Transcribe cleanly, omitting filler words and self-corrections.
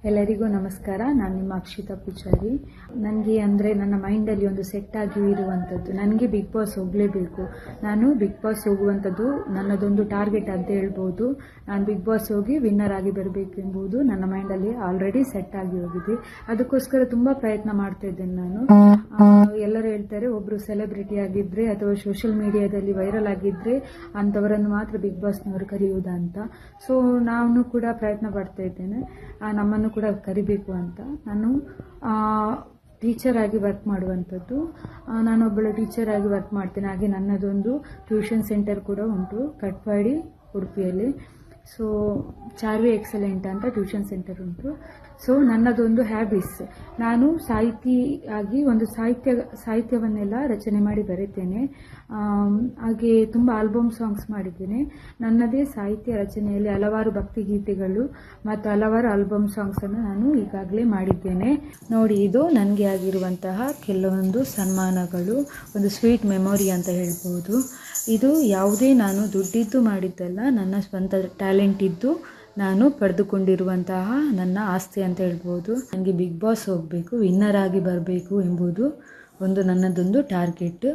ಎಲ್ಲರಿಗೂ ನಮಸ್ಕಾರ. ನಾನು ನಿಮ್ಮ ಅಕ್ಷಿತಾ ಪೂಜಾರಿ. ನನಗೆ ಅಂದರೆ ನನ್ನ ಮೈಂಡಲ್ಲಿ ಒಂದು ಸೆಟ್ ಆಗಿ ಇರುವಂಥದ್ದು, ನನಗೆ ಬಿಗ್ ಬಾಸ್ ಹೋಗಲೇಬೇಕು, ನಾನು ಬಿಗ್ ಬಾಸ್ ಹೋಗುವಂಥದ್ದು ನನ್ನದೊಂದು ಟಾರ್ಗೆಟ್ ಅಂತ ಹೇಳ್ಬೋದು. ನಾನು ಬಿಗ್ ಬಾಸ್ ಹೋಗಿ ವಿನ್ನರ್ ಆಗಿ ಬರಬೇಕು ಎಂಬುದು ನನ್ನ ಮೈಂಡಲ್ಲಿ ಆಲ್ರೆಡಿ ಸೆಟ್ ಆಗಿ ಹೋಗಿದೆ. ಅದಕ್ಕೋಸ್ಕರ ತುಂಬ ಪ್ರಯತ್ನ ಮಾಡ್ತಾ ಇದ್ದೇನೆ ನಾನು. ಎಲ್ಲರೂ ಹೇಳ್ತಾರೆ, ಒಬ್ಬರು ಸೆಲೆಬ್ರಿಟಿ ಆಗಿದ್ದರೆ ಅಥವಾ ಸೋಷಿಯಲ್ ಮೀಡಿಯಾದಲ್ಲಿ ವೈರಲ್ ಆಗಿದ್ದರೆ ಅಂಥವರನ್ನು ಮಾತ್ರ ಬಿಗ್ ಬಾಸ್ನವರು ಕರೆಯುವುದಾ ಅಂತ. ಸೊ ನಾನು ಕೂಡ ಪ್ರಯತ್ನ ಪಡ್ತಾ ಇದ್ದೇನೆ, ನಮ್ಮನ್ನು ಕೂಡ ಕರಿಬೇಕು ಅಂತ. ನಾನು ಟೀಚರ್ ಆಗಿ ವರ್ಕ್ ಮಾಡುವಂಥದ್ದು, ನಾನೊಬ್ಬಳು ಟೀಚರ್ ಆಗಿ ವರ್ಕ್ ಮಾಡ್ತೇನೆ. ಹಾಗೆ ನನ್ನದೊಂದು ಟ್ಯೂಷನ್ ಸೆಂಟರ್ ಕೂಡ ಉಂಟು ಕಟ್ಪಾಡಿ ಉಡುಪಿಯಲ್ಲಿ. ಸೊ ಚಾರ್ವಿ ಎಕ್ಸಲೆಂಟ್ ಅಂತ ಟ್ಯೂಷನ್ ಸೆಂಟರ್ ಉಂಟು. ಸೊ ನನ್ನದೊಂದು ಹ್ಯಾಬಿಟ್ಸ್, ನಾನು ಸಾಹಿತಿಯಾಗಿ ಒಂದು ಸಾಹಿತ್ಯವನ್ನೆಲ್ಲ ರಚನೆ ಮಾಡಿ ಬರೀತೇನೆ. ಹಾಗೆ ತುಂಬ ಆಲ್ಬಮ್ ಸಾಂಗ್ಸ್ ಮಾಡಿದ್ದೇನೆ. ನನ್ನದೇ ಸಾಹಿತ್ಯ ರಚನೆಯಲ್ಲಿ ಹಲವಾರು ಭಕ್ತಿಗೀತೆಗಳು ಮತ್ತು ಹಲವಾರು ಆಲ್ಬಮ್ ಸಾಂಗ್ಸನ್ನು ನಾನು ಈಗಾಗಲೇ ಮಾಡಿದ್ದೇನೆ. ನೋಡಿ, ಇದು ನನಗೆ ಆಗಿರುವಂತಹ ಕೆಲವೊಂದು ಸನ್ಮಾನಗಳು, ಒಂದು ಸ್ವೀಟ್ ಮೆಮೊರಿ ಅಂತ ಹೇಳ್ಬೋದು. ಇದು ಯಾವುದೇ ನಾನು ದುಡ್ಡಿದ್ದು ಮಾಡಿದ್ದಲ್ಲ, ನನ್ನ ಸ್ವಂತ ಟ್ಯಾಲೆಂಟ್ ಇದ್ದು ನಾನು ಪಡೆದುಕೊಂಡಿರುವಂತಹ ನನ್ನ ಆಸ್ತಿ ಅಂತ ಹೇಳ್ಬೋದು. ನನಗೆ ಬಿಗ್ ಬಾಸ್ ಹೋಗಬೇಕು, ವಿನ್ನರ್ ಆಗಿ ಬರಬೇಕು ಎಂಬುದು ಒಂದು ನನ್ನದೊಂದು ಟಾರ್ಗೆಟ್.